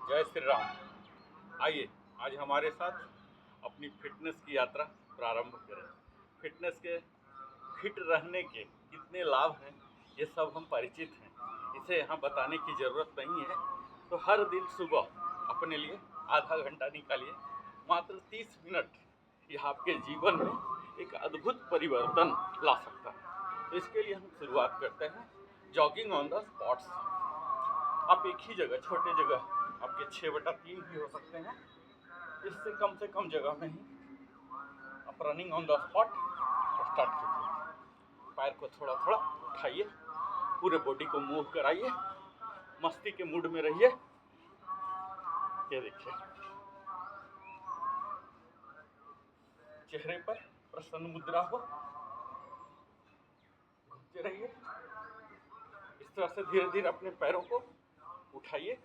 जय श्री राम। आइए आज हमारे साथ अपनी फिटनेस की यात्रा प्रारंभ करें। फिटनेस के फिट रहने के कितने लाभ हैं ये सब हम परिचित हैं, इसे यहाँ बताने की ज़रूरत नहीं है। तो हर दिन सुबह अपने लिए आधा घंटा निकालिए, मात्र 30 मिनट, यह आपके जीवन में एक अद्भुत परिवर्तन ला सकता है। तो इसके लिए हम शुरुआत करते हैं जॉगिंग ऑन द स्पॉट्स। आप एक ही जगह, छोटे जगह, आपके 6/3 भी हो सकते हैं, इससे कम से कम जगह में ही आप running on the spot start कीजिए। पैर को थोड़ा थोड़ा उठाइए, पूरे बॉडी को मूव कराइए, मस्ती के मूड में रहिए। ये देखिए, चेहरे पर प्रसन्न मुद्रा हो, घूमते रहिए। इस तरह से धीरे धीरे अपने पैरों को उठाइए,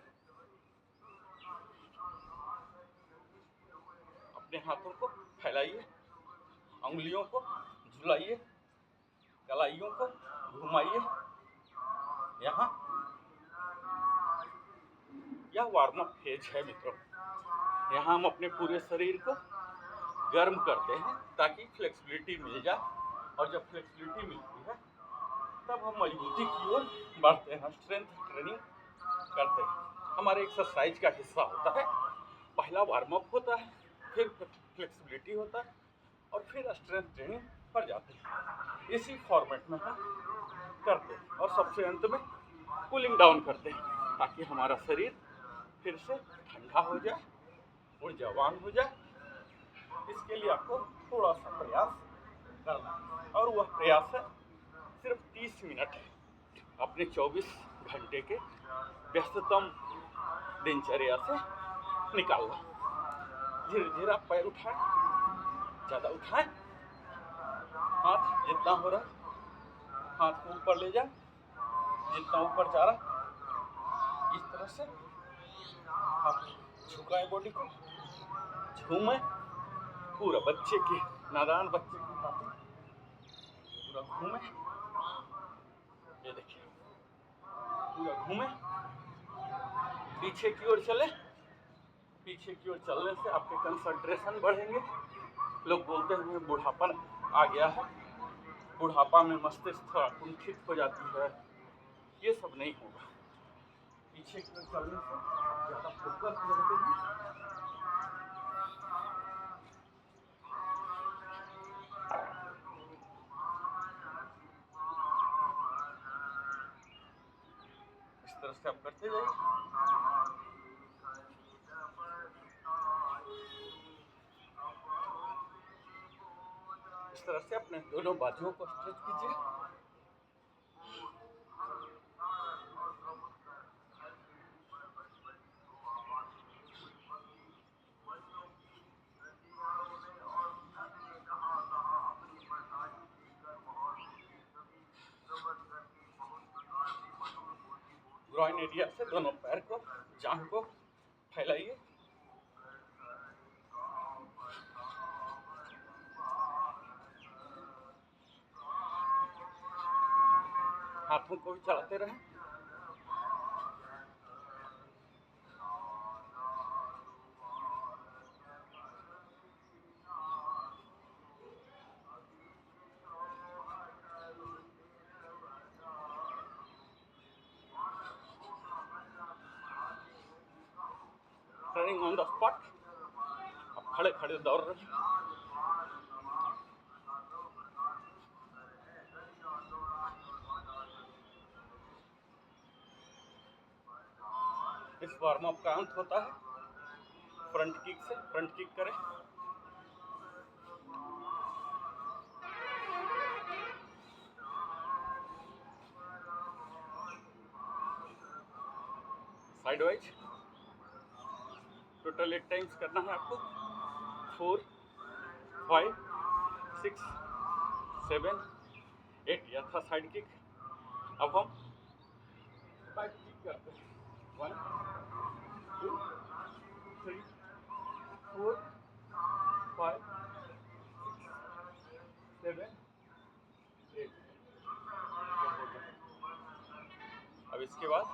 अपने हाथों को फैलाइए, उंगलियों को झुलाइए, कलाइयों को घुमाइए। यहाँ यह वार्म अप फेज है मित्रों। यहाँ हम अपने पूरे शरीर को गर्म करते हैं ताकि फ्लेक्सिबिलिटी मिल जाए, और जब फ्लेक्सिबिलिटी मिलती है तब हम मजबूती की ओर बढ़ते हैं, स्ट्रेंथ ट्रेनिंग करते हैं। हमारे एक्सरसाइज का हिस्सा होता है। पहला वार्म अप होता है, फिर फ्लेक्सिबिलिटी होता है, और फिर स्ट्रेंथ ट्रेनिंग पर जाते हैं। इसी फॉर्मेट में हम करते हैं, और सबसे अंत में कूलिंग डाउन करते हैं ताकि हमारा शरीर फिर से ठंडा हो जाए, ऊर्जावान हो जाए। इसके लिए आपको थोड़ा सा प्रयास करना है, और वह प्रयास है सिर्फ 30 मिनट अपने 24 घंटे के व्यस्ततम दिनचर्या से निकालना। धीरे धीरे आप पैर उठाएं, ज़्यादा उठाएं, हाथ जितना हो रहा हाथ को ऊपर ले जाएं, जितना ऊपर जा रहा इस तरह से आप झुकाएं बॉडी को, झूमें पूरा, बच्चे की, नादान बच्चे की भांति पूरा घूमें। ये देखिए, पूरा घूमें, पीछे की ओर चले। पीछे की ओर चलने से आपके कंसंट्रेशन बढ़ेंगे। लोग बोलते हैं बुढ़ापा आ गया है, बुढ़ापा में मस्तिष्क थोड़ा कुंठित हो जाती है। ये सब नहीं होगा। पीछे की ओर चलने से ज़्यादा फोकस रहते हैं। इस तरह से आप करते जाइए। इस तरह से अपने दोनों बाजुओं को स्ट्रेच कीजिए। ग्रॉइन एरिया से दोनों पैर को, जांघ को फैलाइए। हाथों को भी चलाते रहें। रनिंग ऑन द स्पॉट, आप खड़े खड़े दौड़ रहे हैं। इस वार्म अप का अंत होता है फ्रंट किक से। फ्रंट किक करें, साइड वाइज। टोटल 8 टाइम्स करना है आपको। 4, 5, 6, 7, 8। यह था साइड किक। अब हम बैक किक करते हैं। 1, 2, 3, 4, 5, 6, 7, 8। अब इसके बाद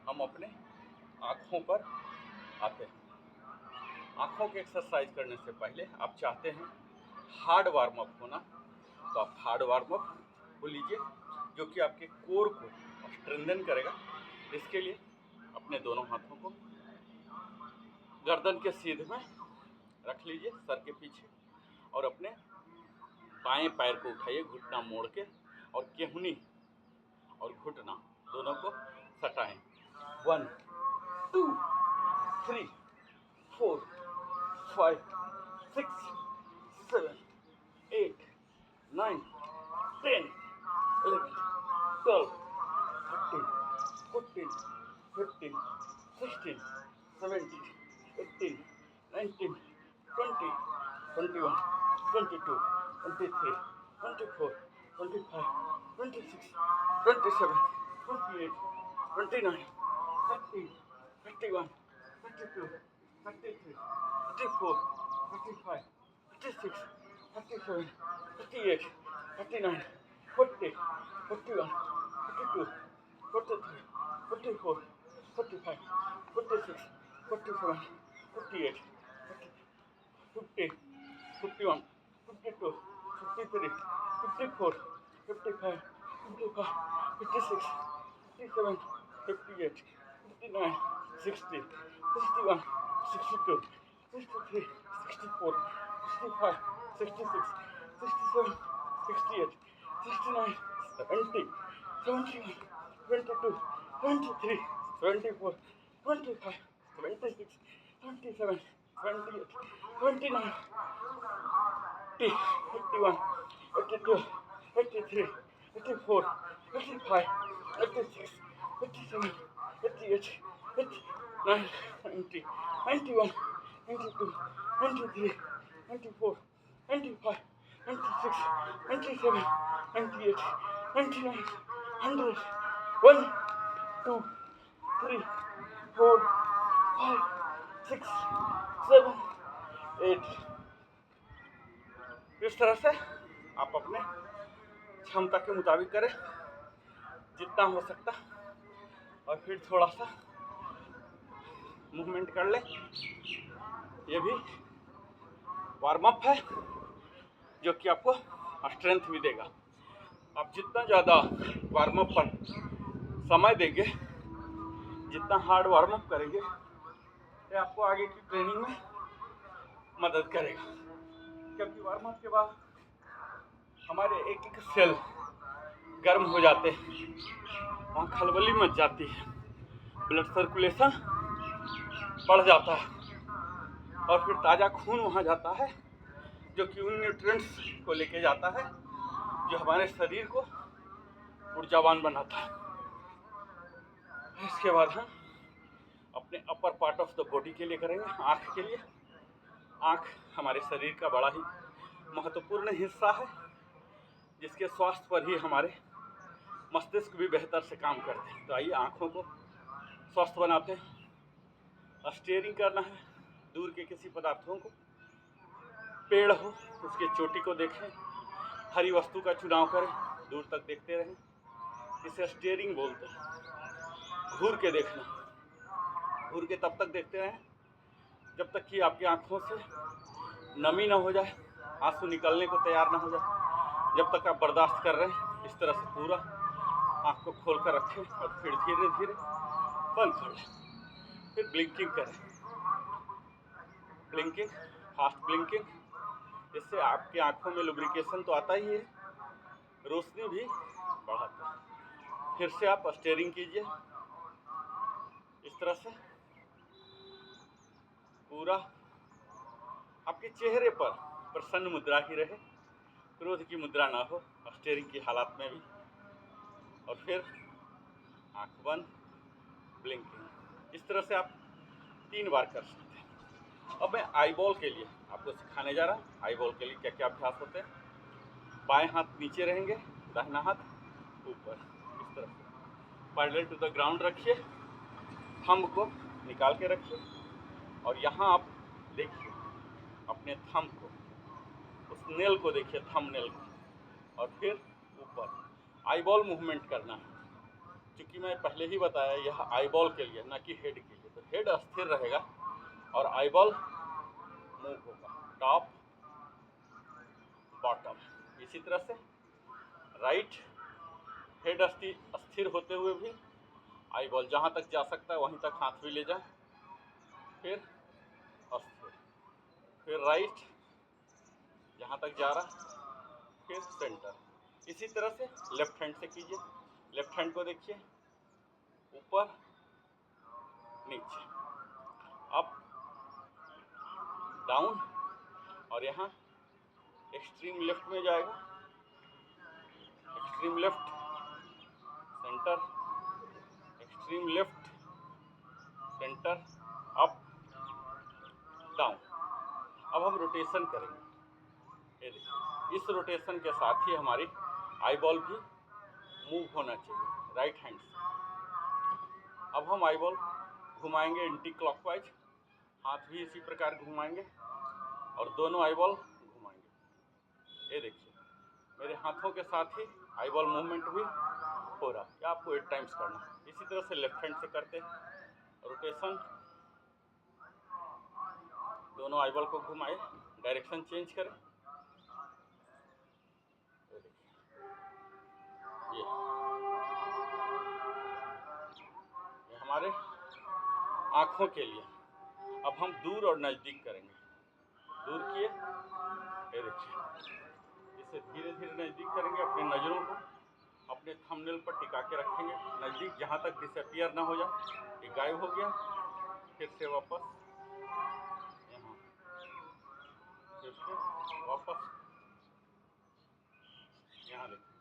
हम अपने आँखों पर आते हैं। आँखों की एक्सरसाइज करने से पहले आप चाहते हैं हार्ड वार्म अप होना, तो आप हार्ड वार्म अप हो लीजिए, जो कि आपके कोर को स्ट्रेंथन करेगा। इसके लिए अपने दोनों हाथों को गर्दन के सीधे में रख लीजिए, सर के पीछे, और अपने बाएं पैर को उठाइए घुटना मोड़ के, और केहनी और घुटना दोनों को सटाएं। 1 2 3 4 5 6 7 8 9 10 11 12 13 14 15 16 17 18 19 20 21 22 23 24 25 26 27 28 29 30 31 32 33 34 35 36 37 38 39 40 41 42 43 44 45 46 47 48 50 51 52 53 54 55 55 56 57 58 59 60 61 62 63 64 65 66 67 68 69 70 71 22 23 24 25 26 27 28 29 80 81 82 83 84 85 86 87 88 89 90 91 92 93 94 95 96 97 98 99 100 1 2 3 4 5 6 7 8। इस तरह से आप अपने क्षमता के मुताबिक करें जितना हो सकता, और फिर थोड़ा सा मूवमेंट कर लें। ये भी वार्म अप है जो कि आपको स्ट्रेंथ भी देगा। आप जितना ज़्यादा वार्म अप पर समय देंगे, जितना हार्ड वार्म अप करेंगे, ये आपको आगे की ट्रेनिंग में मदद करेगा। क्योंकि वार्म अप के बाद हमारे एक एक सेल गर्म हो जाते हैं, वहाँ खलबली मच जाती है, ब्लड सर्कुलेशन बढ़ जाता है, और फिर ताज़ा खून वहाँ जाता है, जो कि उन न्यूट्रिएंट्स को लेके जाता है जो हमारे शरीर को ऊर्जावान बनाता है। इसके बाद हम अपने upper part of the body के लिए करेंगे, आँख के लिए। आँख हमारे शरीर का बड़ा ही महत्वपूर्ण हिस्सा है, जिसके स्वास्थ्य पर ही हमारे मस्तिष्क भी बेहतर से काम करते हैं। तो आइए आँखों को स्वस्थ बनाते हैं। स्टीयरिंग करना है दूर के किसी पदार्थों को, पेड़ हो उसके चोटी को देखें, हरी वस्तु का चुनाव करें, दूर तक देखते रहें, इसे स्टीयरिंग बोलते हैं। घूर के देखना, घूर के तब तक देखते रहें जब तक कि आपकी आँखों से नमी ना हो जाए, आंसू निकलने को तैयार ना हो जाए। जब तक आप बर्दाश्त कर रहे हैं, इस तरह से पूरा आँख को खोल कर रखें और फिर धीरे धीरे बंद कर लें। फिर ब्लिंकिंग करें, ब्लिंकिंग, फास्ट ब्लिंकिंग। इससे आपकी आँखों में लुब्रिकेशन तो आता ही है, रोशनी भी बढ़ाता है। फिर से आप स्टीयरिंग कीजिए इस तरह से। पूरा आपके चेहरे पर प्रसन्न मुद्रा ही रहे, क्रोध की मुद्रा ना हो स्टीयरिंग की हालत में भी। और फिर आँख बंद, ब्लिंकिंग। इस तरह से आप 3 बार कर सकते हैं। अब मैं आई बॉल के लिए आपको सिखाने जा रहा हूँ। आई बॉल के लिए क्या क्या अभ्यास होते हैं। बाएं हाथ नीचे रहेंगे, दाहिना हाथ ऊपर, इस तरह से पैरेलल टू द ग्राउंड रखिए। थंब को निकाल के रखिए, और यहाँ आप देखिए अपने थंब को, उस नेल को देखिए, थंब नेल को, और फिर ऊपर आई बॉल मूवमेंट करना है। क्योंकि मैं पहले ही बताया यह आई बॉल के लिए, ना कि हेड के लिए। तो हेड स्थिर रहेगा और आईबॉल मूव होगा टॉप बॉटम। इसी तरह से राइट हेड स्थिर होते हुए भी आईबॉल जहाँ तक जा सकता है वहीं तक हाथ भी ले जाए, फिर अस्थिर, फिर राइट जहाँ तक जा रहा, फिर सेंटर। इसी तरह से लेफ्ट हैंड से कीजिए। लेफ्ट हैंड को देखिए, ऊपर नीचे, अप डाउन, और यहाँ एक्सट्रीम लेफ्ट में जाएगा, extreme left, centre, extreme left, centre, up down. अब हम रोटेशन करेंगे। ये देखिए, इस रोटेशन के साथ ही हमारी आईबॉल भी मूव होना चाहिए राइट हैंड से। अब हम आईबॉल घुमाएंगे एंटी क्लॉकवाइज, हाथ भी इसी प्रकार घुमाएंगे और दोनों आईबॉल घुमाएंगे। ये देखिए, मेरे हाथों के साथ ही आईबॉल मूवमेंट भी हो रहा है। आपको 8 टाइम्स करना है। इसी तरह से लेफ्ट हैंड से करते हैं रोटेशन, दोनों आईबॉल को घुमाए, डायरेक्शन चेंज करें। ये देखिए, ये हमारे आँखों के लिए। अब हम दूर और नज़दीक करेंगे। दूर किए, ये देखिए, इसे धीरे धीरे नज़दीक करेंगे। अपनी नज़रों को अपने थंबनेल पर टिका के रखेंगे नज़दीक, जहाँ तक डिसअपियर ना हो जाए। ये गायब हो गया, फिर से वापस यहाँ, फिर से वापस यहाँ, देखिए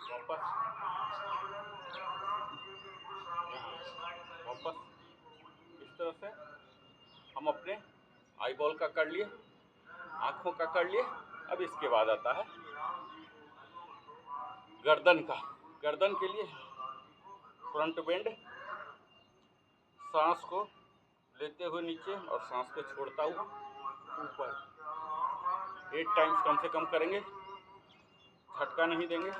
वापस यहाँ, वापस। इस तरह से हम अपने आईबॉल का कर लिए, आँखों का कर लिए। अब इसके बाद आता है गर्दन का। गर्दन के लिए फ्रंट बेंड, सांस को लेते हुए नीचे और सांस को छोड़ता हुआ ऊपर। 8 टाइम्स कम से कम करेंगे, झटका नहीं देंगे।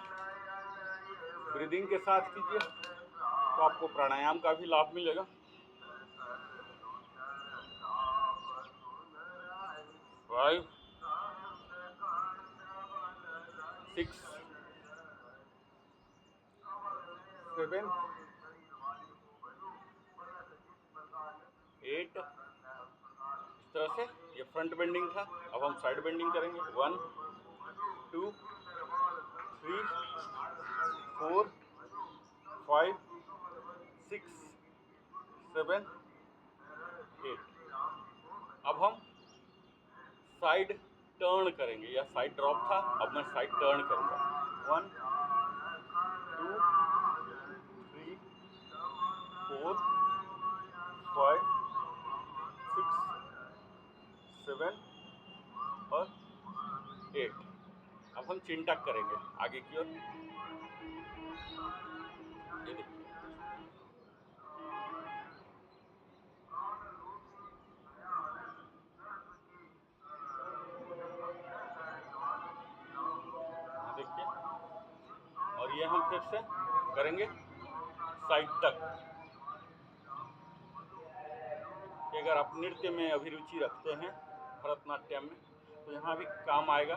ब्रीदिंग के साथ कीजिए तो आपको प्राणायाम का भी लाभ मिलेगा। 5 6 7 8। इस तरह से ये फ्रंट बेंडिंग था। अब हम साइड बेंडिंग करेंगे। 1 2 3 4 5 6 7 8। अब हम साइड टर्न करेंगे। या साइड ड्रॉप था, अब मैं साइड टर्न करूँगा। 1 2 3 4 5 6 7 और 8। अब हम चिन टक करेंगे आगे की ओर। ये देखिए, देखिए, और ये हम फिर से करेंगे साइड तक। कि अगर आप नृत्य में अभिरुचि रखते हैं भरतनाट्यम में, तो यहाँ भी काम आएगा।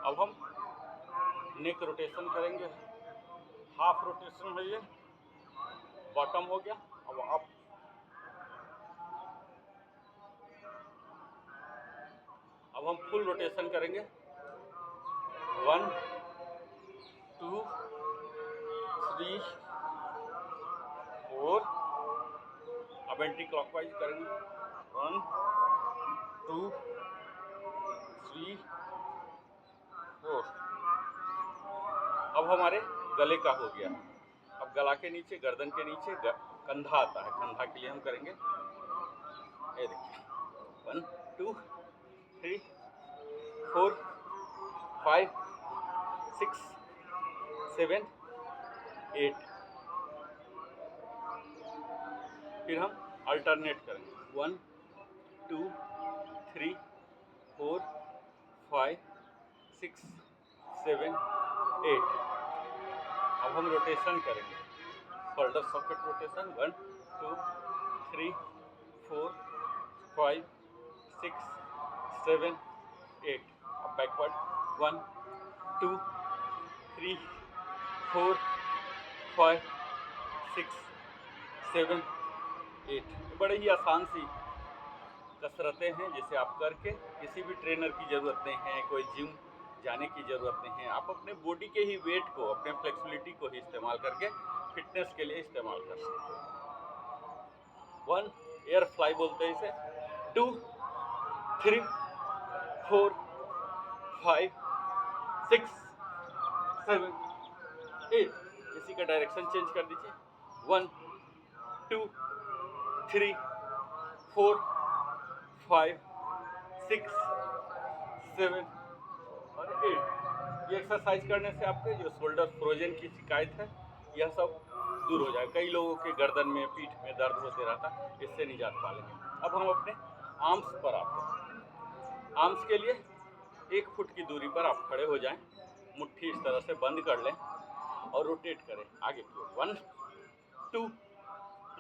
अब हम नेक रोटेशन करेंगे। हाफ रोटेशन है ये, बॉटम हो गया। अब अप, अब हम फुल रोटेशन करेंगे। 1 2 3 4। अब एंटी क्लॉकवाइज करेंगे। 1 2 3 4। अब हमारे गले का हो गया। अब गला के नीचे, गर्दन के नीचे कंधा आता है। कंधा के लिए हम करेंगे, ये देखिए, 1 2 3 4 5 6 7 8। फिर हम अल्टरनेट करेंगे। 1 2 3 4 5 6 7 8। अब अब हम रोटेशन करेंगे, शोल्डर सॉकेट रोटेशन 1 2 3 4 5 6 7 8। अब बैकवर्ड 1 2 3 4 5 6 7 8। बड़े ही आसान सी कसरतें हैं जिसे आप करके किसी भी ट्रेनर की ज़रूरत नहीं है, कोई जिम जाने की ज़रूरत नहीं है। आप अपने बॉडी के ही वेट को, अपने फ्लेक्सिबिलिटी को ही इस्तेमाल करके फिटनेस के लिए इस्तेमाल कर सकते हैं। 1 एयर फ्लाई बोलते हैं इसे, 2 3 4 5 6 7 8। इसी का डायरेक्शन चेंज कर दीजिए, 1 2 3 4 5 6 7 और 8। ये एक्सरसाइज करने से आपके जो शोल्डर फ्रोजन की शिकायत है यह सब दूर हो जाए। कई लोगों के गर्दन में, पीठ में दर्द होते रहता, इससे निजात पा लेंगे। अब हम अपने आर्म्स पर आते हैं। आर्म्स के लिए 1 फुट की दूरी पर आप खड़े हो जाएं, मुट्ठी इस तरह से बंद कर लें और रोटेट करें आगे की ओर। 1 2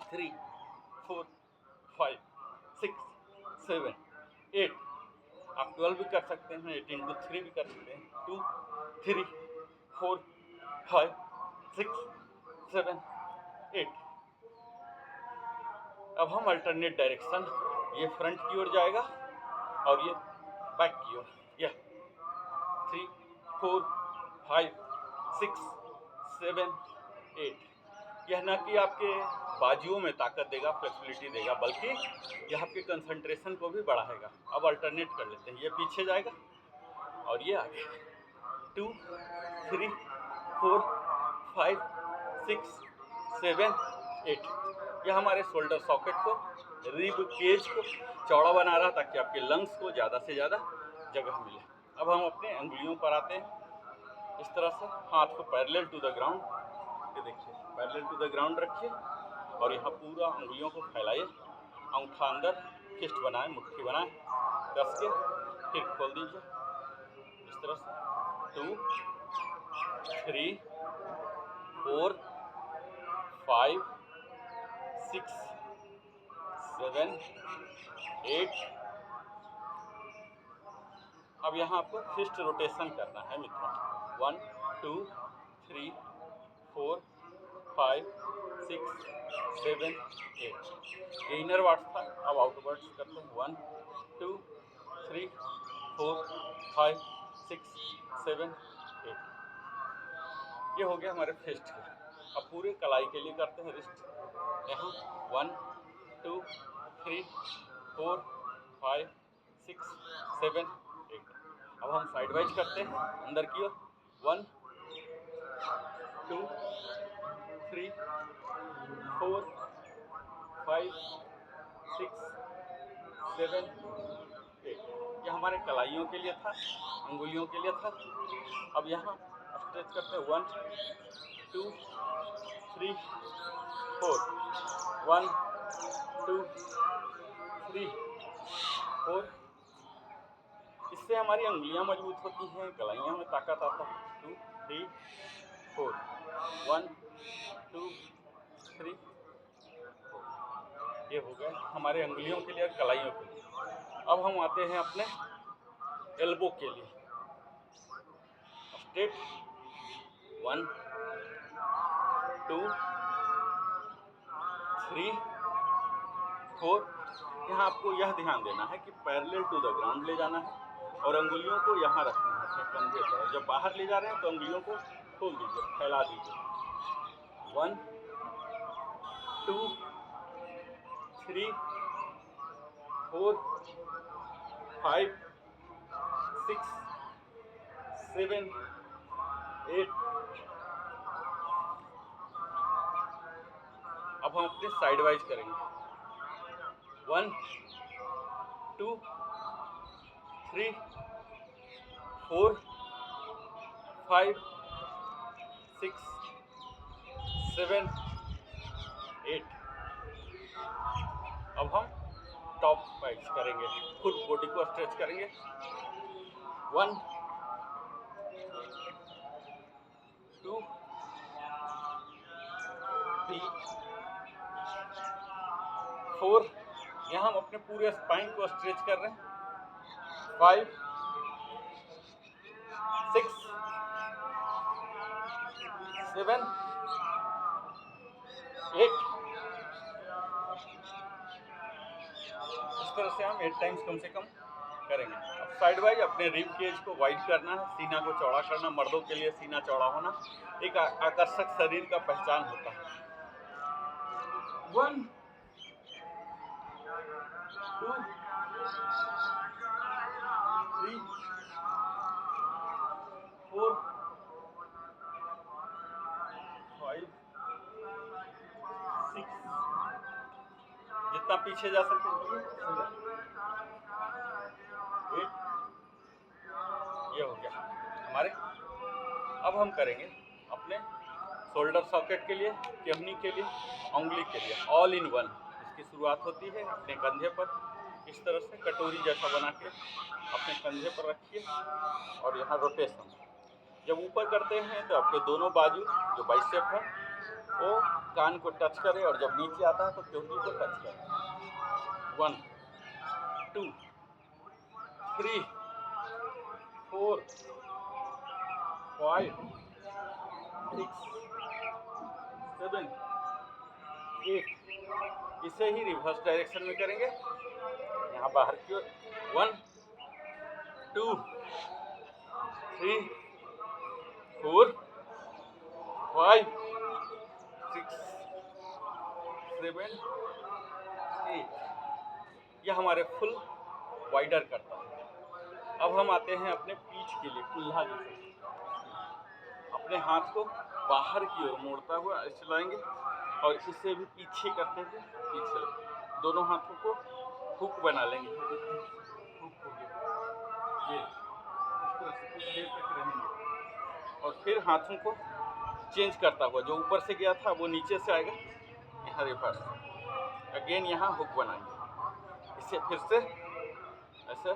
3 4 5 6 7 8। आप 12 भी कर सकते हैं, 18 into 3 भी कर सकते हैं, 2 3 4 5 6 7 8। अब हम अल्टरनेट डायरेक्शन, ये फ्रंट की ओर जाएगा और ये बैक की ओर। यह 3 4 5 6 7 8। यह न कि आपके बाजुओं में ताकत देगा, फ्लेक्सिबिलिटी देगा, बल्कि यह आपके कंसंट्रेशन को भी बढ़ाएगा। अब अल्टरनेट कर लेते हैं, ये पीछे जाएगा और ये आगे। 2 3 4 5 6 7 8। यह हमारे शोल्डर सॉकेट को, रिब केज को चौड़ा बना रहा ताकि आपके लंग्स को ज़्यादा से ज़्यादा जगह मिले। अब हम अपने अंगुलियों पर आते हैं। इस तरह से हाथ को पैरेलल टू द ग्राउंड, ये देखिए पैरेलल टू द ग्राउंड रखिए और यहाँ पूरा अंगुलियों को फैलाइए। अंगूठा अंदर, फिस्ट बनाएं, मुट्ठी बनाएं, कस के फिर खोल दीजिए इस तरह से। 2 3 4 5 6 7 8। अब यहाँ आपको फिस्ट रोटेशन करना है मित्रों। 1 2 3 4 5 6 7 8। ये इनर वार्ड्स था, अब आउटवर्ड्स करते हैं। 1 2 3 4 5 6 7 8। ये हो गया हमारे फिस्ट के। अब पूरे कलाई के लिए करते हैं रिस्ट। यहाँ 1 2 3 4 5 6 7 8। अब हम साइड वाइज करते हैं अंदर की ओर। 1 2 3 4 5 6 7 8। ये हमारे कलाइयों के लिए था, अंगुलियों के लिए था। अब यहाँ स्ट्रेच करते हैं। 1 2 3 4 1 2 3 4। इससे हमारी अंगुलियां मजबूत होती हैं, कलाइयों में ताकत आता है। 2 3 4 1 2 3 4। ये हो गया हमारे अंगुलियों के लिए और कलाइयों के लिए। अब हम आते हैं अपने एल्बो के लिए। स्ट्रेट 1 2 3 4। यहाँ आपको यह ध्यान देना है कि पैरेलल टू द ग्राउंड ले जाना है और अंगुलियों को यहाँ रखना है अपने कंधे पर। जब बाहर ले जा रहे हैं तो अंगुलियों को खोल दीजिए, फैला दीजिए। 1 2 3 4 5 6 7 8। अब हम अपने साइड वाइज करेंगे। 1 2 3 4 5 6 7 8। अब हम टॉप वाइज करेंगे, फुल बॉडी को स्ट्रेच करेंगे। 1 2 3 4, यहाँ हम अपने पूरे स्पाइन को स्ट्रेच कर रहे हैं। 5 6 7 8। इस तरह से हम 8 टाइम्स कम से कम करेंगे। अब साइड वाइज अपने रिब केज को वाइड करना है, सीना को चौड़ा करना। मर्दों के लिए सीना चौड़ा होना एक आकर्षक शरीर का पहचान होता है। 1 2 3 4 5 6। जितना पीछे जा सकते हैं 8। ये हो गया हमारे। अब हम करेंगे अपने शोल्डर सॉकेट के लिए, केहनी के लिए, उंगली के लिए, ऑल इन वन। इसकी शुरुआत होती है अपने कंधे पर। इस तरह से कटोरी जैसा बना के अपने कंधे पर रखिए और यहाँ रोटेशन। जब ऊपर करते हैं तो आपके दोनों बाजू जो बाइसेप है वो कान को टच करे, और जब नीचे आता है तो केहनी को टच करे। 1 2 3 4 5 6 7 8। इसे ही रिवर्स डायरेक्शन में करेंगे, यहाँ बाहर की ओर। 1 2 3 4 5 6 7 8। यह हमारे फुल वाइडर करता है। अब हम आते हैं अपने पीठ के लिए, कुल्हा जैसे। अपने हाथ को बाहर की ओर मोड़ता हुआ चलाएंगे और इसे भी पीछे करते हुए पीछे दोनों हाथों को हुक बना लेंगे। हुक हो गया ये, इस तरह से कुछ देर तक रहेंगे और फिर हाथों को चेंज करता हुआ, जो ऊपर से गया था वो नीचे से आएगा, यहाँ रिवर्स। अगेन यहाँ हुक बनाएंगे। इसे फिर से ऐसे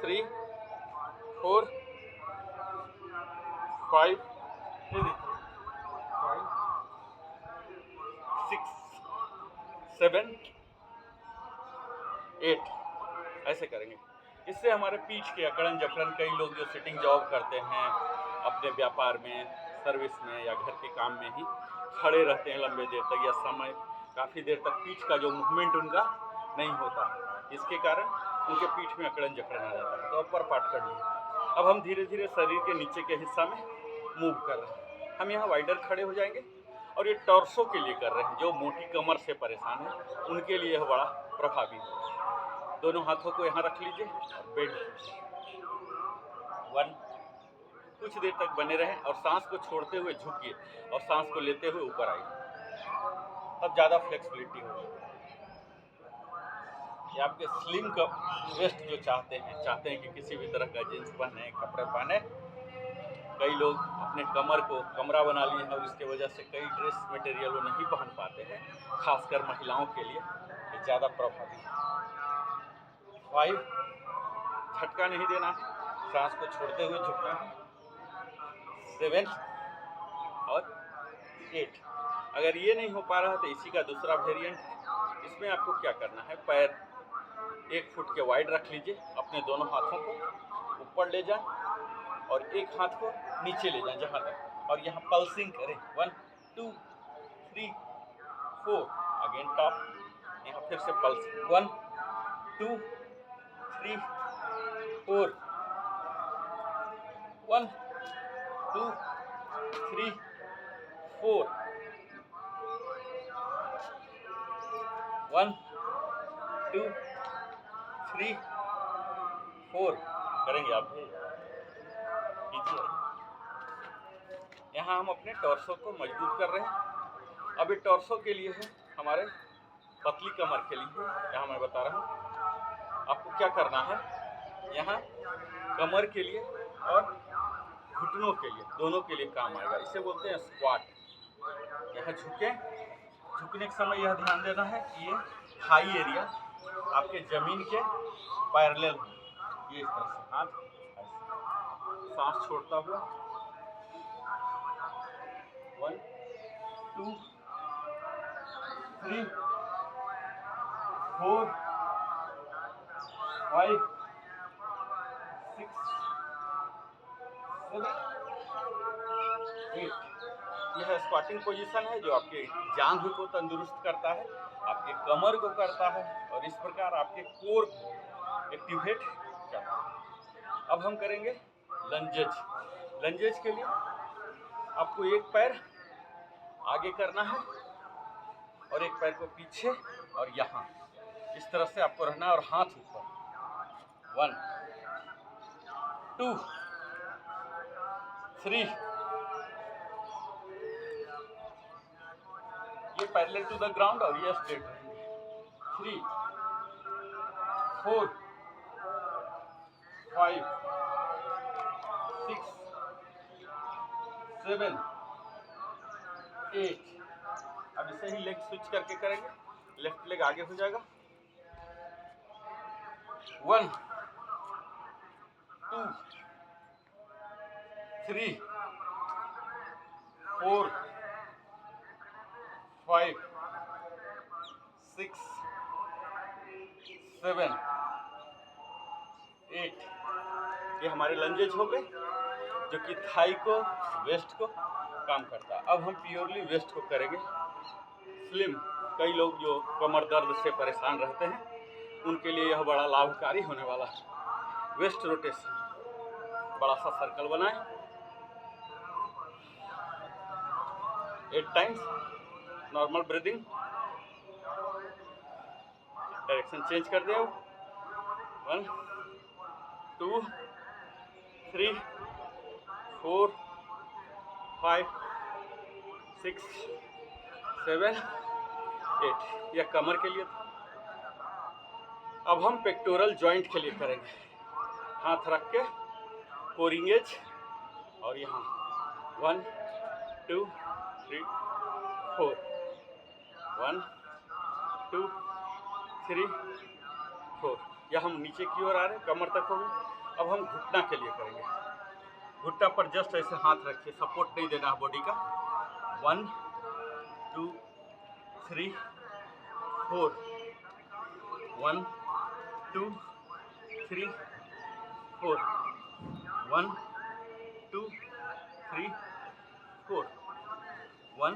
3 4 5 6 7 8 ऐसे करेंगे। इससे हमारे पीठ के अकड़न जकड़न, कई लोग जो सिटिंग जॉब करते हैं अपने व्यापार में, सर्विस में या घर के काम में ही खड़े रहते हैं लंबे देर तक या समय काफ़ी देर तक, पीठ का जो मूवमेंट उनका नहीं होता, इसके कारण उनके पीठ में अकड़न जकड़न आ जाता है। तो अपर पार्ट कर लिए। अब हम धीरे धीरे शरीर के नीचे के हिस्सा में मूव कर रहे हैं। हम यहाँ वाइडर खड़े हो जाएंगे और ये टॉर्सो के लिए कर रहे हैं, जो मोटी कमर से परेशान है उनके लिए यह बड़ा प्रभावी है। दोनों हाथों को यहाँ रख लीजिए और बेंड कीजिए। 1 कुछ देर तक बने रहें और सांस को छोड़ते हुए झुकिए और सांस को लेते हुए ऊपर आइए, तब ज़्यादा फ्लेक्सिबिलिटी होगी। ये आपके स्लिम का वेस्ट जो चाहते हैं कि किसी भी तरह का जींस पहने, कपड़े पहने। कई लोग अपने कमर को कमरा बना लिए हैं और इसके वजह से कई ड्रेस मटेरियल वो नहीं पहन पाते हैं, खासकर महिलाओं के लिए ये ज़्यादा प्रभावी है। 5 झटका नहीं देना है, सांस को छोड़ते हुए झुकना है। 7 और 8। अगर ये नहीं हो पा रहा तो इसी का दूसरा वेरिएंट है। इसमें आपको क्या करना है, पैर 1 फुट के वाइड रख लीजिए, अपने दोनों हाथों को ऊपर ले जाएं और एक हाथ को नीचे ले जाएं जहाँ तक, और यहाँ पल्सिंग करें। 1 2 3 4। अगेन टॉप, यहाँ फिर से पल्स। 1 2 3 4। 1 2 3 4। 1 2 3 4 करेंगे आप भी कीजिए। यहाँ हम अपने टॉर्सो को मजबूत कर रहे हैं। अब ये टॉर्सो के लिए है, हमारे पतली कमर के लिए। यहाँ मैं बता रहा हूँ आपको क्या करना है। यहाँ कमर के लिए और घुटनों के लिए, दोनों के लिए काम आएगा। इसे बोलते हैं स्क्वाट। यहाँ झुकने के समय यह ध्यान देना है कि ये हाई एरिया आपके जमीन के पैरेलल हो। ये इस तरह से हाथ ऐसे, सांस छोड़ता हुआ 1 2 3 4 5 6 7 8। यह स्क्वाटिंग पोजीशन है जो आपके जांघ को तंदुरुस्त करता है, आपके कमर को करता है और इस प्रकार आपके कोर को एक्टिवेट करता है। अब हम करेंगे लंजेज। लंजेज के लिए आपको एक पैर आगे करना है और एक पैर को पीछे और यहाँ इस तरह से आपको रहना है और हाथ ऊपर। 1 2 3, ये पैरेलल टू द ग्राउंड और ये स्ट्रेट रहेंगे। 3 4 5 6 7 8। अब इसे ही लेग स्विच करके करेंगे, लेफ्ट लेग आगे हो जाएगा। 1 2 3 4 5 6 7 8। ये हमारे लंजेज हो गए जो कि थाई को, वेस्ट को काम करता है। अब हम प्योरली वेस्ट को करेंगे स्लिम। कई लोग जो कमर दर्द से परेशान रहते हैं उनके लिए यह बड़ा लाभकारी होने वाला है। वेस्ट रोटेशन, बड़ा सा सर्कल बनाएं 8 times. Normal breathing, direction change कर दिया। 1 2 3 4 5 6 7 8। यह कमर के लिए था। अब हम पेक्टोरल जॉइंट के लिए करेंगे। हाथ रख के कोरिंग एज और यहाँ 1 2 3 4 1 2 3 4। यह हम नीचे की ओर आ रहे हैं, कमर तक हो गए। अब हम घुटना के लिए करेंगे। घुटना पर जस्ट ऐसे हाथ रखिए, सपोर्ट नहीं देना है बॉडी का। 1 2 3 4 1 2 3 4 1 2 3 4 1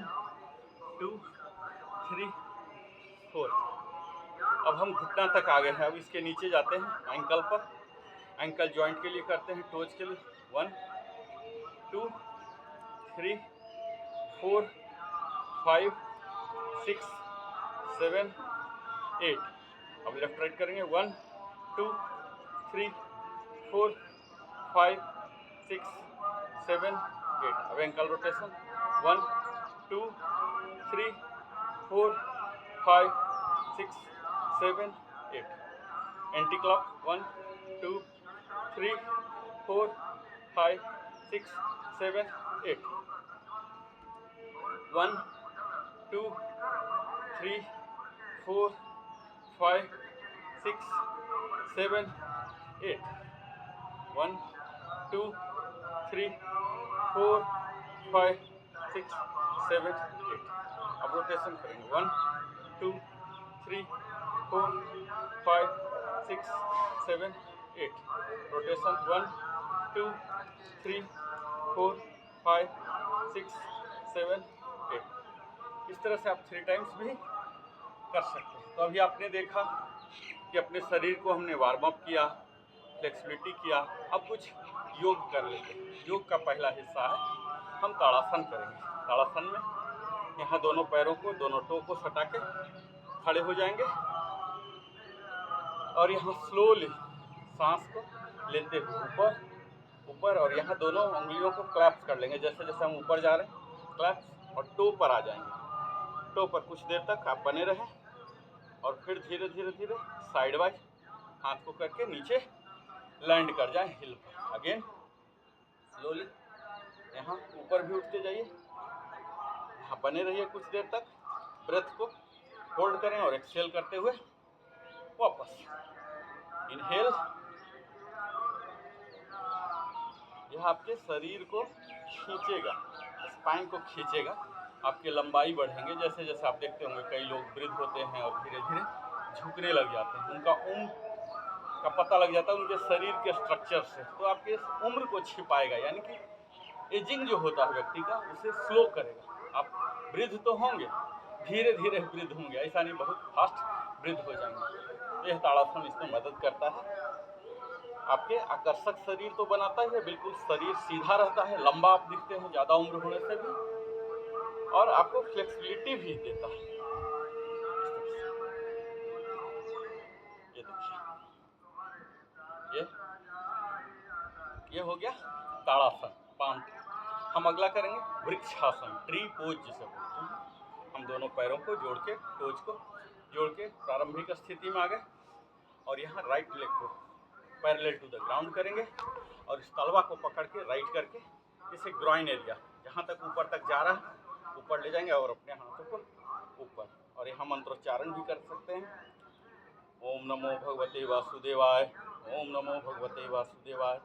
2 3 4। अब हम घुटना तक आ गए हैं। अब इसके नीचे जाते हैं एंकल पर। एंकल जॉइंट के लिए करते हैं, टोज के लिए। 1 2 3 4 5 6 7 8। अब लेफ्ट राइट करेंगे। 1 2 3 4 5 6 7 8। अब एंकल रोटेशन 1 2 3 4 5 6 7 8। Anti clock 1 2 3 4 5 6 7 8। 1 2 3 4 5 6 7 8। 1 2 3 4 5 6 7 8। अब रोटेशन करेंगे। 1 2 3 4 5 6 7 8। रोटेशन 1 2 3 4 5 6 7 8। इस तरह से आप 3 टाइम्स भी कर सकते हैं। तो अभी आपने देखा कि अपने शरीर को हमने वार्म अप किया, फ्लेक्सिबिलिटी किया। अब कुछ योग कर लेते हैं। योग का पहला हिस्सा है हम ताड़ासन करेंगे। ताड़ासन में यहाँ दोनों पैरों को, दोनों टो को सटा के खड़े हो जाएंगे और यहाँ स्लोली सांस को लेते हुए ऊपर ऊपर और यहाँ दोनों उंगलियों को क्लैप्स कर लेंगे। जैसे जैसे हम ऊपर जा रहे हैं क्लैप्स, और टो पर आ जाएंगे। टो पर कुछ देर तक आप बने रहें और फिर धीरे धीरे धीरे साइड वाइज हाथ को करके नीचे लैंड कर जाए हिल पर। अगेन स्लोली यहाँ ऊपर भी उठते जाइए, यहाँ बने रहिए कुछ देर तक। ब्रेथ को होल्ड करें और एक्सहेल करते हुए वापस इनहेल। यह आपके शरीर को खींचेगा, स्पाइन को खींचेगा, आपकी लंबाई बढ़ेंगे। जैसे जैसे आप देखते होंगे कई लोग वृद्ध होते हैं और धीरे धीरे झुकने लग जाते हैं, उनका उम्र का पता लग जाता है उनके शरीर के स्ट्रक्चर से। तो आपके इस उम्र को छिपाएगा, यानी कि एजिंग जो होता है व्यक्ति का उसे स्लो करेगा। आप वृद्ध तो होंगे, धीरे धीरे वृद्ध होंगे, ऐसा नहीं बहुत फास्ट वृद्ध हो जाएंगे। यह ताड़ासन इसमें मदद करता है। आपके आकर्षक शरीर तो बनाता ही है, बिल्कुल शरीर सीधा रहता है, लंबा आप दिखते हैं ज़्यादा उम्र होने से भी, और आपको फ्लेक्सिबिलिटी भी देता है। ये देखिए, ये हो गया ताड़ासन, पाम। हम अगला करेंगे वृक्षासन, ट्री पोज जिसे बोलते हैं। हम दोनों पैरों को जोड़ के, टोज को जोड़ के प्रारंभिक स्थिति में आ गए, और यहाँ राइट लेग को पैरेलल टू द ग्राउंड करेंगे, और इस तलवा को पकड़ के राइट करके इसे ग्रॉइन एरिया जहाँ तक ऊपर तक जा रहा है ऊपर ले जाएंगे, और अपने हाथों को ऊपर। और यहाँ मंत्रोच्चारण भी कर सकते हैं। ओम नमो भगवते वासुदेवाय, ओम नमो भगवते वासुदेवाय,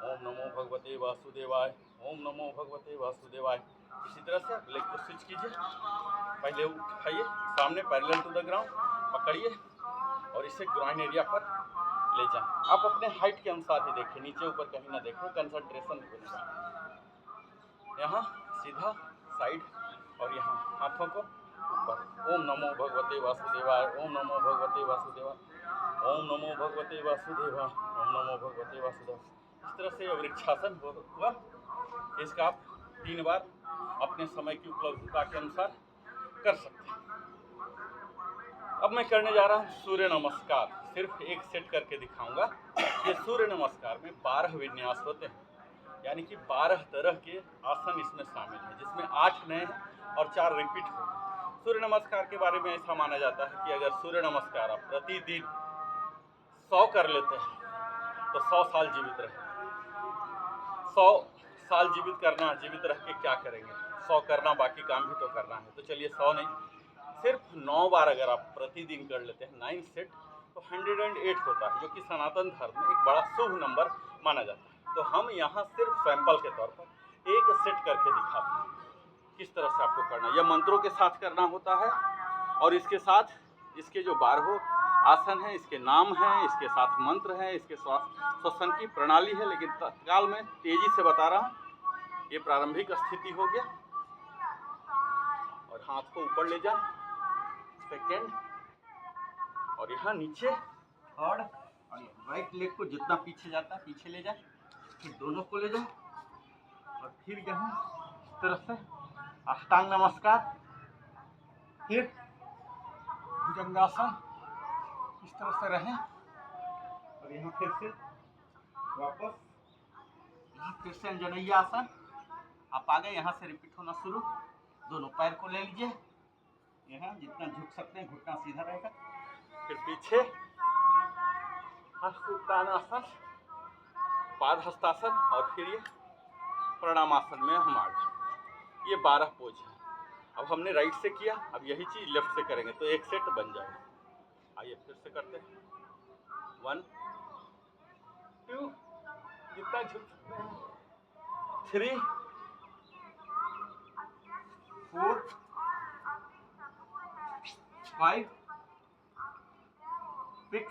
ओम नमो भगवते वासुदेवाय, ओम नमो भगवते वासुदेवाय। इसी तरह से आप लेग को स्विच कीजिए, पहले उठाइए सामने पैरेलल टू द ग्राउंड, पकड़िए और इसे ग्रॉइन एरिया पर ले जाएं। आप अपने हाइट के अनुसार ही देखिए, नीचे ऊपर कहीं ना देखें, कंसंट्रेशन बनेगा। यहाँ सीधा साइड, और यहाँ हाथों को ऊपर। ओम नमो भगवते वासुदेवाय, ओम नमो भगवते वासुदेवाय, ओम नमो भगवते वासुदेवाय, ओम नमो भगवते वासुदेवाय। इस तरह से वृक्षासन हुआ। इसका आप 3 बार अपने समय की उपलब्धता के अनुसार कर सकते हैं। अब मैं करने जा रहा हूँ सूर्य नमस्कार, सिर्फ एक सेट करके दिखाऊंगा। ये सूर्य नमस्कार में 12 विन्यास होते हैं, यानी कि 12 तरह के आसन इसमें शामिल हैं, जिसमें 8 नए हैं और 4 रिपीट होते हैं। सूर्य नमस्कार के बारे में ऐसा माना जाता है कि अगर सूर्य नमस्कार आप प्रतिदिन 100 कर लेते हैं तो 100 साल जीवित रहेंगे। 100 साल जीवित करना, जीवित रह के क्या करेंगे, 100 करना, बाकी काम भी तो करना है। तो चलिए 100 नहीं, सिर्फ 9 बार अगर आप प्रतिदिन कर लेते हैं, 9 सेट, तो 108 होता है, जो कि सनातन धर्म में एक बड़ा शुभ नंबर माना जाता है। तो हम यहाँ सिर्फ सैंपल के तौर पर एक सेट करके दिखाते हैं किस तरह से आपको करना है। यह मंत्रों के साथ करना होता है, और इसके साथ इसके जो 12 आसन हैं, इसके नाम हैं, इसके साथ मंत्र हैं, इसके श्वसन की प्रणाली है। लेकिन तत्काल में तेजी से बता रहा हूँ। ये प्रारंभिक स्थिति हो गया, और हाथ को ऊपर ले जाए, सेकेंड, और यहाँ नीचे थर्ड, और राइट लेग को जितना पीछे जाता है पीछे ले जाए, फिर दोनों को ले जाए, और फिर यहाँ इस तरह से अष्टांग नमस्कार, फिर भुजंगासन, इस तरह से रहें, और यहाँ फिर से वापस, यहाँ फिर से अंजनैया आसन। आप आ गए, यहाँ से रिपीट होना शुरू। दोनों पैर को ले लीजिए, यहाँ जितना झुक सकते हैं, घुटना सीधा रहेगा। फिर पीछे हस्तोत्तानासन, पाद हस्तासन, और फिर ये प्रणामासन में हम आ गए। ये 12 पोज है। अब हमने राइट से किया, अब यही चीज लेफ्ट से करेंगे तो एक सेट बन जाएगा। आइए फिर से करते हैं। 1 2, जितना झुक सकते हैं, 3 4 5 6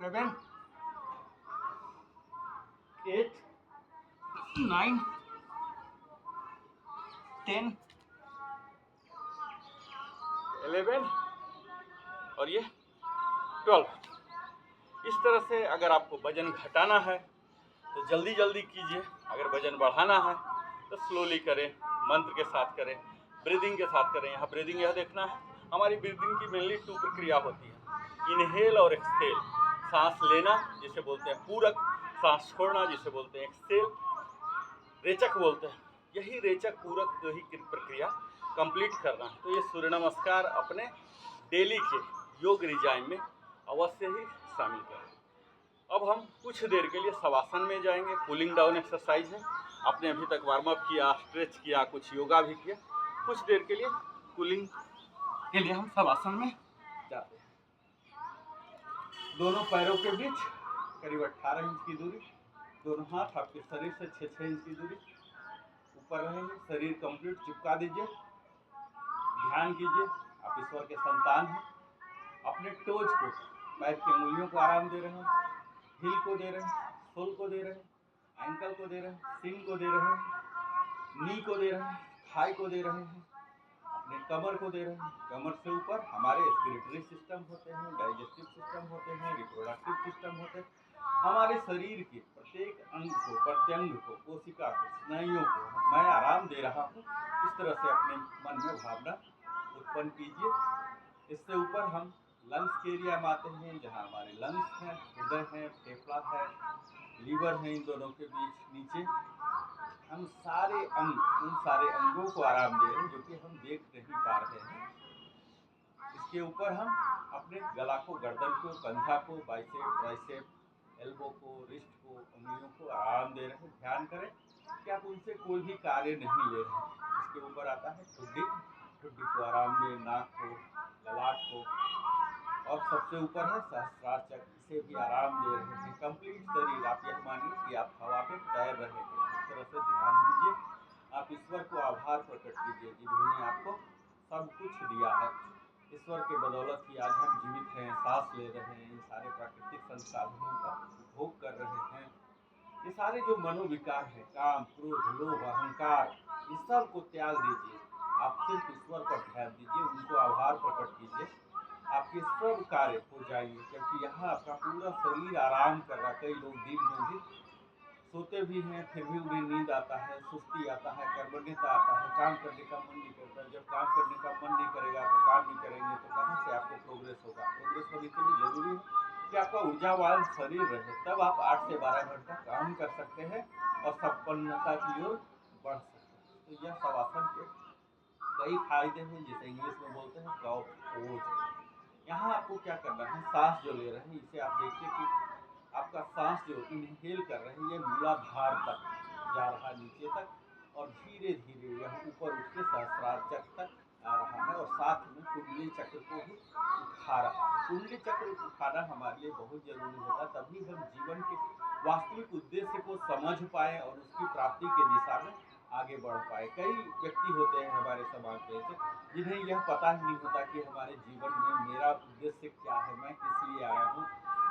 7 8 9 10 11 और ये 12। इस तरह से अगर आपको वजन घटाना है तो जल्दी जल्दी कीजिए, अगर वजन बढ़ाना है तो स्लोली करें, मंत्र के साथ करें, ब्रीदिंग के साथ करें। यहाँ ब्रीदिंग यह देखना है, हमारी ब्रीदिंग की मेनली 2 प्रक्रिया होती है, इनहेल और एक्सहेल। सांस लेना जिसे बोलते हैं पूरक, सांस छोड़ना जिसे बोलते हैं एक्सहेल, रेचक बोलते हैं। यही रेचक पूरक जो ही प्रक्रिया कंप्लीट करना है। तो ये सूर्य नमस्कार अपने डेली के योग रिजाइम में अवश्य ही शामिल करें। अब हम कुछ देर के लिए शवासन में जाएंगे। कूलिंग डाउन एक्सरसाइज है। आपने अभी तक वार्म अप किया, स्ट्रेच किया, कुछ योगा भी किया। कुछ देर के लिए कूलिंग के लिए हम शवासन में जाते हैं। दोनों पैरों के बीच करीब 18 इंच की दूरी, दोनों हाथ आपके शरीर से 6-6 इंच की दूरी, ऊपर रहेंगे, शरीर कंप्लीट चिपका दीजिए। ध्यान कीजिए आप ईश्वर के संतान हैं। अपने टोज को, पैर की अंगुलियों को आराम दे रहे हैं, हिल को दे रहे हैं, सोल को दे रहे हैं, एंकल को दे रहे हैं, सिन को दे रहे हैं, नी को दे रहे हैं, थाई को दे रहे हैं, अपने कमर को दे रहे हैं। कमर से ऊपर हमारे रेस्पिरेटरी सिस्टम होते हैं, डाइजेस्टिव सिस्टम होते हैं, रिप्रोडक्टिव सिस्टम होते हैं। हमारे शरीर के प्रत्येक अंग को, प्रत्यंग को, कोशिका को, स्नायुओं को मैं आराम दे रहा हूँ। इस तरह से अपने मन में भावना उत्पन्न कीजिए। इससे ऊपर हम लंग्स के एरिया में आते हैं, जहाँ हमारे लंग्स हैं, हृदय है, फेफड़ा है, लीवर है, इन दोनों के बीच नीचे हम सारे अंग, उन सारे अंगों को आराम दे रहे हैं जो कि हम देख नहीं पा रहे हैं। इसके ऊपर हम अपने गला को, गर्दन को, कंधा को, बाइसेप, ट्राइसेप, एल्बो को, रिस्ट को, उंगलियों को आराम दे रहे हैं। ध्यान करें कि आप उनसे कोई भी कार्य नहीं ले रहे हैं। इसके ऊपर आता है ठुड्डी। ठुड्डी को आराम दें, नाक को, ललाट को, और सबसे ऊपर है सहस्त्रार चक्र, इसे भी आराम दे रहे हैं। कंप्लीट शरीर, आप यह मानिए कि आप हवा पे तैर रहे हैं। इस तरह से ध्यान दीजिए। आप ईश्वर को आभार प्रकट कीजिए जिन्होंने आपको सब कुछ दिया है। ईश्वर के बदौलत ही आज हम जीवित हैं, सांस ले रहे हैं, इन सारे प्राकृतिक संसाधनों का उपभोग कर रहे हैं। ये सारे जो मनोविकार है, काम, क्रोध, लोभ, अहंकार, इस सब को त्याग दीजिए। आप सिर्फ ईश्वर पर ध्यान दीजिए, उनको आभार प्रकट कीजिए। आपके सब कार्य हो जाएंगे, क्योंकि यहाँ आपका पूरा शरीर आराम कर रहा है। कई लोग दिन में भी सोते भी हैं, फिर भी उन्हें नींद आता है, सुस्ती आता है, कर्मण्यता आता है, काम करने का मन नहीं करता। जब काम करने का मन नहीं करेगा तो काम नहीं करेंगे तो कहाँ से आपको प्रोग्रेस होगा। प्रोग्रेस होने के लिए जरूरी है कि आपका ऊर्जावान शरीर रहे, तब आप 8 से 12 घंटा काम कर सकते हैं और संपन्नता की ओर बढ़ सकते हैं। तो यह शवासन के कई फायदे हैं, जिसे इंग्लिश में बोलते हैं कॉफ पोज। यहाँ आपको क्या करना है, सांस जो ले रहे हैं, इसे आप देखिए कि आपका सांस जो इनहेल कर रहे हैं, ये मूलाधार तक जा रहा है, नीचे तक, और धीरे धीरे यह ऊपर उठ के सहस्त्रार चक्र तक आ रहा है, और साथ में कुंडली चक्र को भी उठा रहा है। कुंडली चक्र उठाना हमारे लिए बहुत जरूरी होता है, तभी हम जीवन के वास्तविक उद्देश्य को समझ पाए और उसकी प्राप्ति के दिशा में आगे बढ़ पाए। कई व्यक्ति होते हैं हमारे समाज में ऐसे, जिन्हें यह पता ही नहीं होता कि हमारे जीवन में मेरा उद्देश्य क्या है, मैं किस लिए आया हूँ,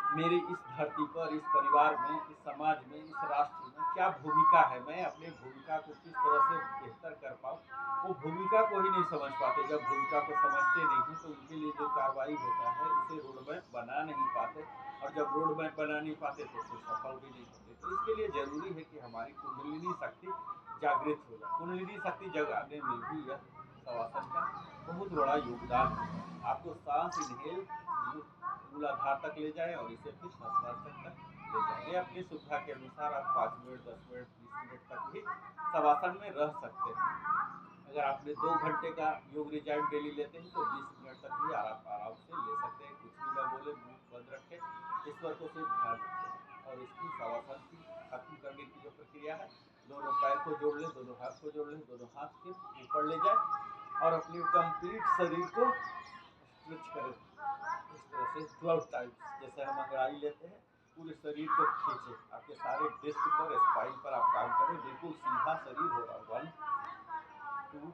मेरी इस धरती पर, इस परिवार में, इस समाज में, इस राष्ट्र में क्या भूमिका है, मैं अपने भूमिका को किस तरह से बेहतर कर पाऊँ। वो भूमिका को ही नहीं समझ पाते। जब भूमिका को समझते नहीं हैं तो उनके लिए जो कार्रवाई होता है उसे रोड मैप बना नहीं पाते, और जब रोड मैप बना नहीं पाते तो फिर सफल भी नहीं होते। तो इसके लिए जरूरी है कि हमारी कुंडलिनी शक्ति जागृत हो जाए। कुंडलिनी शक्ति जगाने में भी यह शवासन का बहुत बड़ा योगदान है। आपको सांस इनहेल मूलाधार तक ले जाए और इसे फिर सहस्त्रार चक्र तक ले जाए। ये अपनी सुविधा के अनुसार आप 5 मिनट, 10 मिनट, 20 मिनट तक भी शवासन में रह सकते हैं। अगर आपने 2 घंटे का योग रिजाइम डेली लेते हैं तो 20 मिनट तक भी आराम से ले सकते हैं। कुछ भी ना बोले, मुंह बंद रखें, ईश्वर को सिर्फ ध्यान रखें। और इसकी शवासन की खत्म करने की जो प्रक्रिया है, दोनों पैर को जोड़ लें, दोनों हाथ को जोड़ लें, दोनों हाथ के ऊपर ले जाए और अपने कंप्लीट शरीर को स्ट्रेच करें। इस तरह से 12 टाइम्स, जैसे हम अंगड़ाई लेते हैं, पूरे शरीर को खींचे। आपके सारे डिस्क पर, स्पाइन पर आप काम करें, बिल्कुल सीधा शरीर हो रहा। 1 2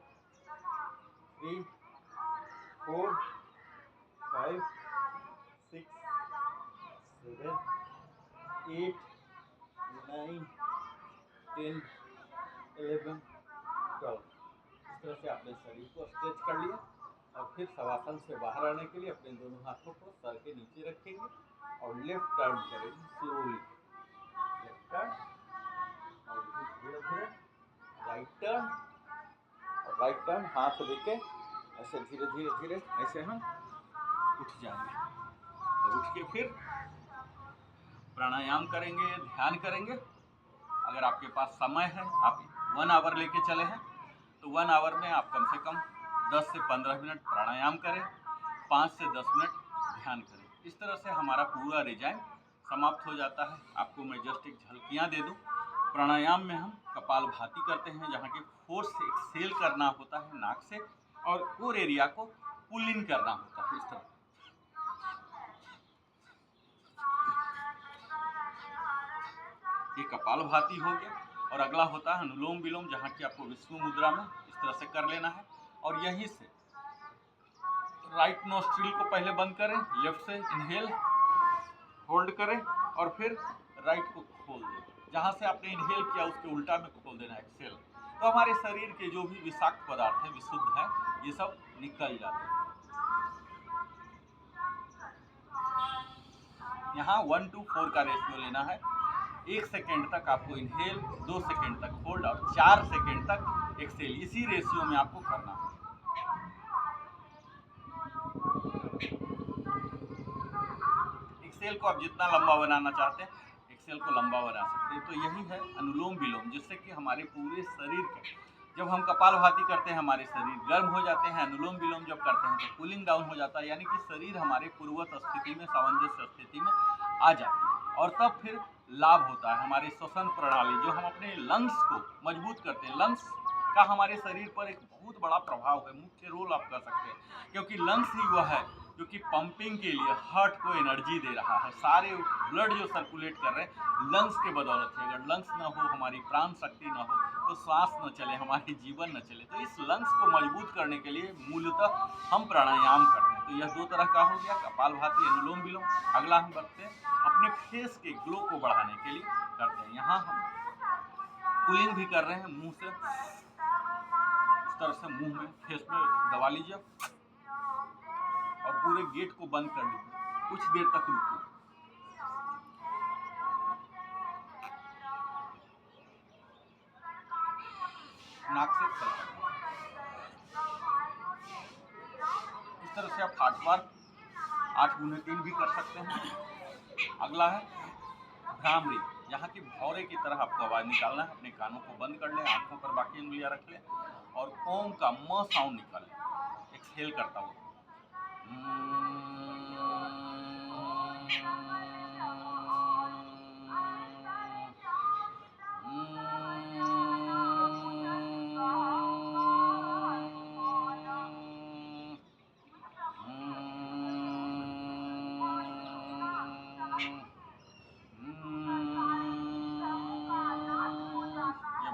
3 4 5 6 7 8 9 10 11 12। इस तरह से आपने शरीर को स्ट्रेच कर लिया, और फिर शवासन से बाहर आने के लिए अपने दोनों हाथों को सर के नीचे रखेंगे और लेफ्ट टर्न करेंगे स्लोली। लेफ्ट टर्न और धीरे धीरे राइट टर्न, और राइट टर्न हाथ लेके ऐसे धीरे धीरे धीरे ऐसे हम उठ जाएंगे, और उठ के फिर प्राणायाम करेंगे, ध्यान करेंगे। अगर आपके पास समय है, आप 1 आवर लेके चले हैं, तो 1 आवर में आप कम से कम 10 से 15 मिनट प्राणायाम करें, 5 से 10 मिनट ध्यान करें। इस तरह से हमारा पूरा रिजाइम समाप्त हो जाता है। आपको मैं जस्ट एक झलकियाँ दे दूँ। प्राणायाम में हम कपालभाति करते हैं, जहाँ की फोर्स से एक्सेल करना होता है नाक से, और कोर एरिया को पुल इन करना होता है। इस तरह ये कपालभाति हो गया। और अगला होता है अनुलोम विलोम, जहाँ की आपको विष्णु मुद्रा में इस तरह से कर लेना है। और यहीं से राइट नोस्ट्रिल को पहले बंद करें, लेफ्ट से इनहेल होल्ड करें और फिर राइट को खोल दें। जहाँ से आपने इनहेल किया उसके उल्टा में खोल देना, एक्सेल। तो हमारे शरीर के जो भी विषाक्त पदार्थ है, विशुद्ध है, ये सब निकल जाते हैं। यहाँ 1 to 4 का रेशियो लेना है। 1 सेकेंड तक आपको इनहेल, 2 सेकेंड तक होल्ड और 4 सेकेंड तक एक्सेल। इसी रेशियो में आपको करना है। एक्सेल को आप जितना लंबा बनाना चाहते हैं, एक्सेल को लंबा बना सकते हैं। तो यही है अनुलोम विलोम, जिससे कि हमारे पूरे शरीर का, जब हम कपालभाति करते हैं हमारे शरीर गर्म हो जाते हैं, अनुलोम विलोम जब करते हैं तो कूलिंग डाउन हो जाता है, यानी कि शरीर हमारे पूर्ववत स्थिति में, सामंजस्य स्थिति में आ जाती है। और तब फिर लाभ होता है। हमारी श्वसन प्रणाली, जो हम अपने लंग्स को मजबूत करते हैं, लंग्स का हमारे शरीर पर एक बहुत बड़ा प्रभाव है, मुख्य रोल आप कर सकते हैं, क्योंकि लंग्स ही वह है जो कि पंपिंग के लिए हार्ट को एनर्जी दे रहा है। सारे ब्लड जो सर्कुलेट कर रहे हैं लंग्स के बदौलत है। अगर लंग्स ना हो, हमारी प्राण शक्ति ना हो, तो श्वास न चले, हमारी जीवन न चले। तो इस लंग्स को मजबूत करने के लिए मूलतः हम प्राणायाम करते हैं। तो यह 2 तरह का हो गया, कपालभाति, अनुलोम विलोम। अगला हम करते हैं अपने फेस के ग्लो को बढ़ाने के लिए करते हैं। यहाँ हम कूलिंग भी कर रहे हैं, मुंह से इस तरह से मुंह में, फेस में दबा लीजिए और पूरे गेट को बंद कर लीजिए। कुछ देर तक रुकिए। नाक से इस तरह से आप 8 बार 8 गुने 3 भी कर सकते हैं। अगला है भ्रामरी, यहाँ की भौरे की तरह आपको आवाज निकालना है। अपने कानों को बंद कर लें, आंखों पर बाकी उंगलियां रख लें और ओम का म साउंड निकालें, एक्सहेल करता हुआ।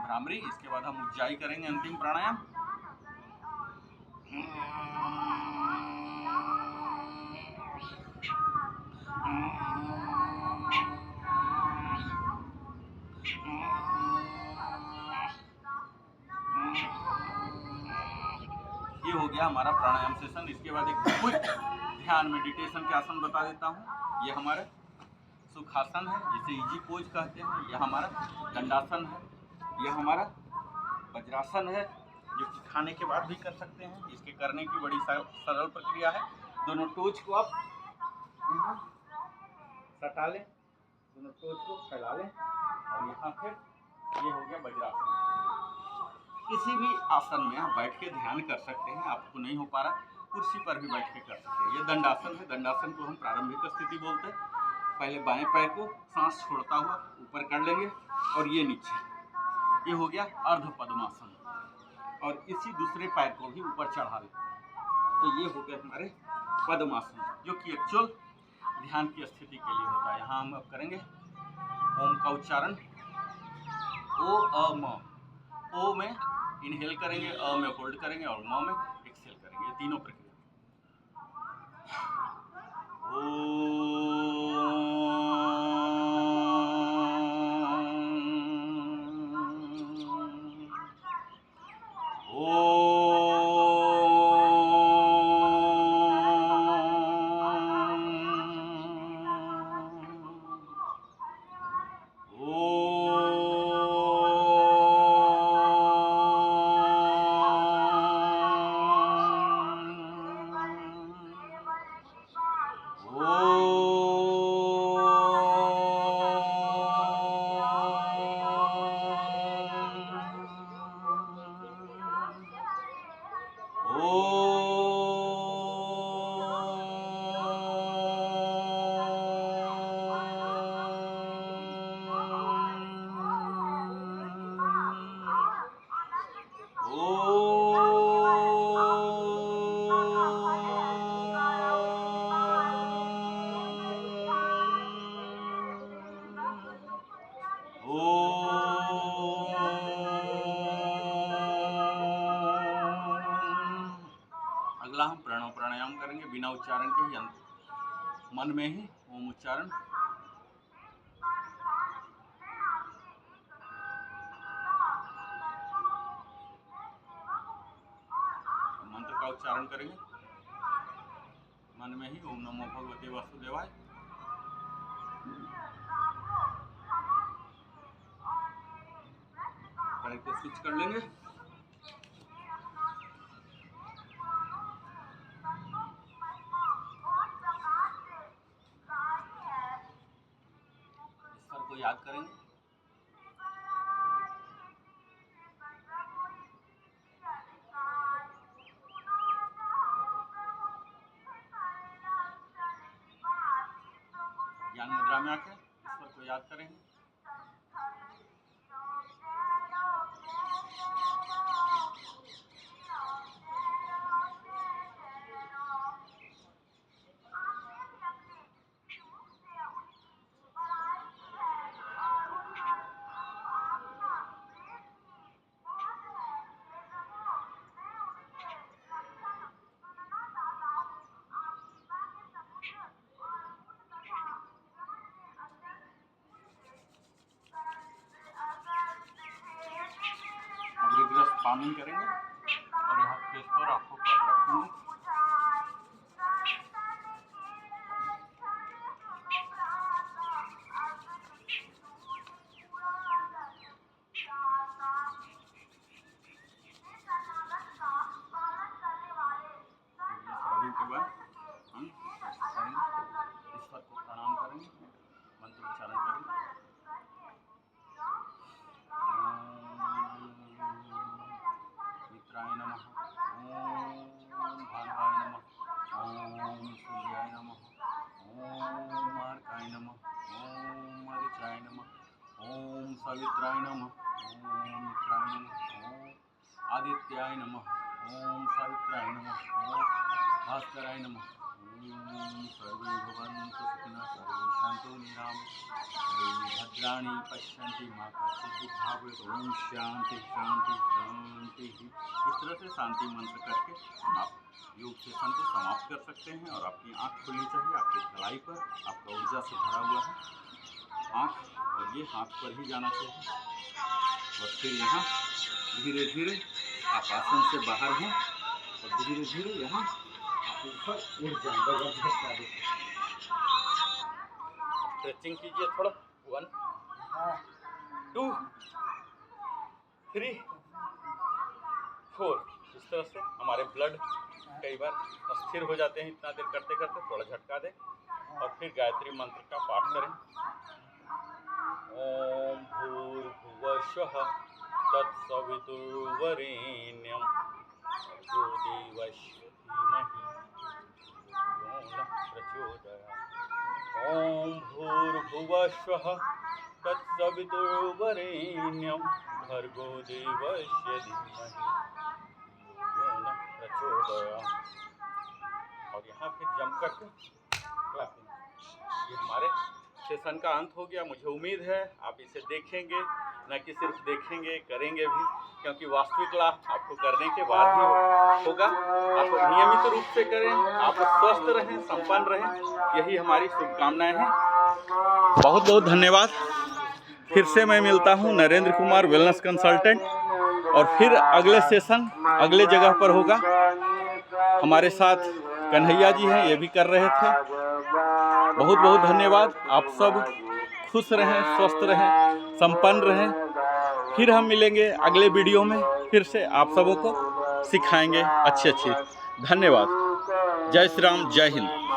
भ्रामरी। इसके बाद हम उज्जाई करेंगे, अंतिम प्राणायाम। ये हो गया हमारा प्राणायाम सेशन। इसके बाद एक क्विक ध्यान मेडिटेशन के आसन बता देता हूँ। ये हमारा सुखासन है, जिसे इजी पोज कहते हैं। यह हमारा दंडासन है। यह हमारा वज्रासन है, जो कि खाने के बाद भी कर सकते हैं। इसके करने की बड़ी सरल प्रक्रिया है। दोनों टोच को आप यहाँ सटा लें, दोनों टोच को फैला लें और यहाँ फिर ये हो गया वज्रासन। किसी भी आसन में आप बैठ के ध्यान कर सकते हैं। आपको नहीं हो पा रहा, कुर्सी पर भी बैठ के कर सकते हैं। ये दंडासन है। दंडासन को हम प्रारंभिक स्थिति बोलते हैं। पहले बाएं पैर को सांस छोड़ता हुआ ऊपर कर लेंगे और ये नीचे। ये हो गया अर्ध पद्मासन। और इसी दूसरे पैर को भी ऊपर चढ़ा लेते हैं। तो ये हो गया हमारे पद्मासन, जो कि एक्चुअल ध्यान की स्थिति के लिए होता है। यहाँ हम अब करेंगे ओम का उच्चारण। ओ अ म। ओ में इनहेल करेंगे, अ में होल्ड करेंगे और म में एक्सेल करेंगे। ये तीनों प्रक्रिया। पहला हम प्रणव प्राणायाम करेंगे बिना उच्चारण के ही, मन में ही ओम उच्चारण। मंत्र का उच्चारण करेंगे मन में ही, ओम नमो भगवते वासुदेवाय। पैर को स्विच कर लेंगे। ईश्वर को याद करेंगे। ज्ञान मुद्रा में आके ईश्वर को याद करेंगे। पानी करेंगे और यहाँ फेस पर आंखों पर रखेंगे। के बाद हम ईश्वर को प्रणाम करेंगे, मंत्र उच्चारण करेंगे। मित्राय नमः, ओम भानुवाय नमः, ओम सूर्याय नमः, ओम मार्काय नमः, ओम मरीचाय नमः, ओम सवित्राय नमः, ओम मित्राय नमः, ओम आदित्याय नमः, ओम सवित्राय नमः, ओम भास्कराय नमः, ओम सर्वे भवन्तु सुखिनः, सर्वे सन्तु निरामयाः, भद्राणि पश्यन्ति मा कश्चित् दुःखभाग्। ओम शांति शांति शांति। इस तरह से शांति मंत्र करके आप योग सेशन को समाप्त कर सकते हैं। और आपकी आँख खुलनी चाहिए, आपकी कलाई पर आपका ऊर्जा से भरा हुआ है आँख, और ये हाथ पर ही जाना चाहिए। और फिर यहाँ धीरे धीरे आप आसन से बाहर हैं और धीरे धीरे यहाँ ऊपर उठ जाएंगे। स्ट्रेचिंग कीजिए थोड़ा। 1 2 3 4। इस तरह से हमारे ब्लड कई बार अस्थिर हो जाते हैं इतना देर करते करते, थोड़ा झटका दें और फिर गायत्री मंत्र का पाठ करें। ओम भूर्भुवस्वः तत्सवितुर्वरेण्यं भर्गो देवस्य धीमहि धियो नः प्रचोदयात्। ओम भूर्भुवस्वः तत्सवितुर्वरेण्यं भर्गो देवस्य धीमहि धियो नः प्रचोदयात्। और यहाँ फिर जंप करके क्लैपिंग। ये हमारे सेशन का अंत हो गया। मुझे उम्मीद है आप इसे देखेंगे, न कि सिर्फ देखेंगे, करेंगे भी, क्योंकि वास्तविक लाभ आपको करने के बाद ही होगा। आप नियमित रूप से करें, आप स्वस्थ रहें, संपन्न रहें, यही हमारी शुभकामनाएं हैं। बहुत बहुत धन्यवाद। फिर से मैं मिलता हूं नरेंद्र कुमार वेलनेस कंसल्टेंट, और फिर अगले सेशन अगले जगह पर होगा। हमारे साथ कन्हैया जी हैं, ये भी कर रहे थे। बहुत बहुत धन्यवाद। आप सब खुश रहें, स्वस्थ रहें, संपन्न रहें। फिर हम मिलेंगे अगले वीडियो में, फिर से आप सबों को सिखाएंगे अच्छी अच्छी। धन्यवाद। जय श्री राम, जय हिंद।